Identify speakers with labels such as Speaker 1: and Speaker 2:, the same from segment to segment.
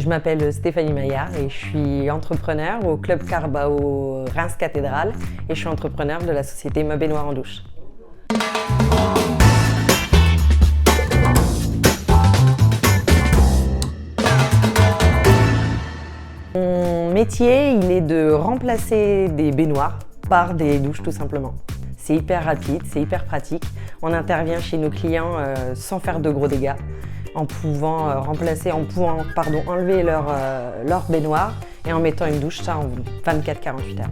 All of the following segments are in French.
Speaker 1: Je m'appelle Stéphanie Maillard et je suis entrepreneur au Club Carbao Reims Cathédrale et je suis entrepreneur de la société Ma Baignoire en Douche. Mon métier, il est de remplacer des baignoires par des douches tout simplement. C'est hyper rapide, c'est hyper pratique. On intervient chez nos clients sans faire de gros dégâts, en pouvant enlever leur baignoire et en mettant une douche, ça en 24-48 heures.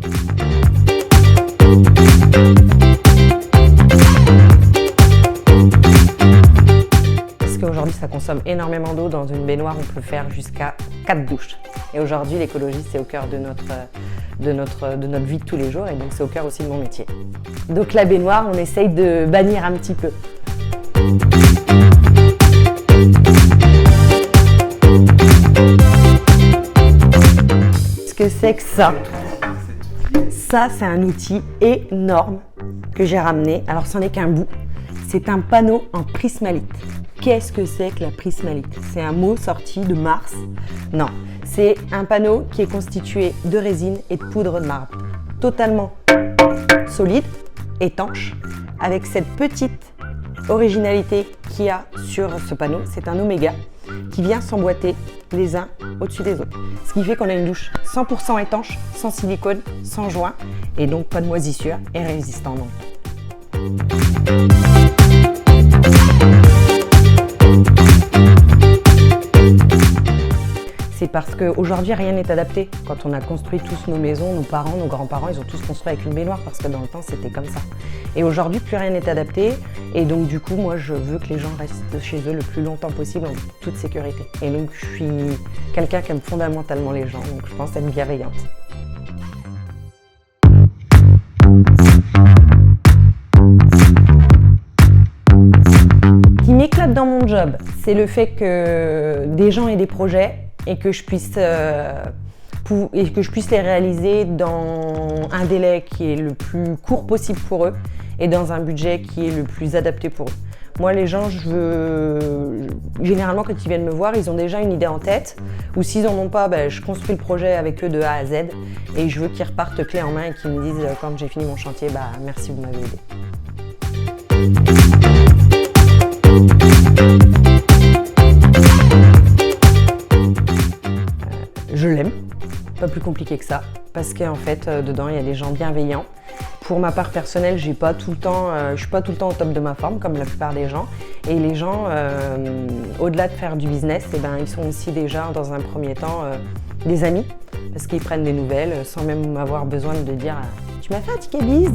Speaker 1: Parce qu'aujourd'hui ça consomme énormément d'eau. Dans une baignoire, on peut faire jusqu'à 4 douches. Et aujourd'hui, l'écologie, c'est au cœur de notre vie de tous les jours et donc c'est au cœur aussi de mon métier. Donc la baignoire, on essaye de bannir un petit peu. Qu'est-ce que c'est que ça? Ça, c'est un outil énorme que j'ai ramené. Alors, c'en est qu'un bout. C'est un panneau en prismalite. Qu'est-ce que c'est que la prismalite? C'est un mot sorti de Mars? Non, c'est un panneau qui est constitué de résine et de poudre de marbre. Totalement solide, étanche, avec cette petite originalité qu'il y a sur ce panneau. C'est un oméga qui vient s'emboîter les uns au-dessus des autres. Ce qui fait qu'on a une douche 100% étanche, sans silicone, sans joint, et donc pas de moisissure et résistant non. C'est parce qu'aujourd'hui, rien n'est adapté. Quand on a construit tous nos maisons, nos parents, nos grands-parents, ils ont tous construit avec une baignoire parce que dans le temps, c'était comme ça. Et aujourd'hui, plus rien n'est adapté. Et donc, du coup, moi, je veux que les gens restent chez eux le plus longtemps possible en toute sécurité. Et donc, je suis quelqu'un qui aime fondamentalement les gens. Donc, je pense être bienveillante. Ce qui m'éclate dans mon job, c'est le fait que des gens aient des projets et que je puisse les réaliser dans un délai qui est le plus court possible pour eux et dans un budget qui est le plus adapté pour eux. Moi, les gens, généralement, quand ils viennent me voir, ils ont déjà une idée en tête, ou s'ils n'en ont pas, je construis le projet avec eux de A à Z et je veux qu'ils repartent clé en main et qu'ils me disent quand j'ai fini mon chantier, merci, vous m'avez aidé. Je l'aime, pas plus compliqué que ça, parce qu'en fait, dedans, il y a des gens bienveillants. Pour ma part personnelle, je suis pas tout le temps au top de ma forme, comme la plupart des gens. Et les gens, au-delà de faire du business, ils sont aussi déjà, dans un premier temps, des amis, parce qu'ils prennent des nouvelles, sans même avoir besoin de dire « Tu m'as fait un ticket bise ?»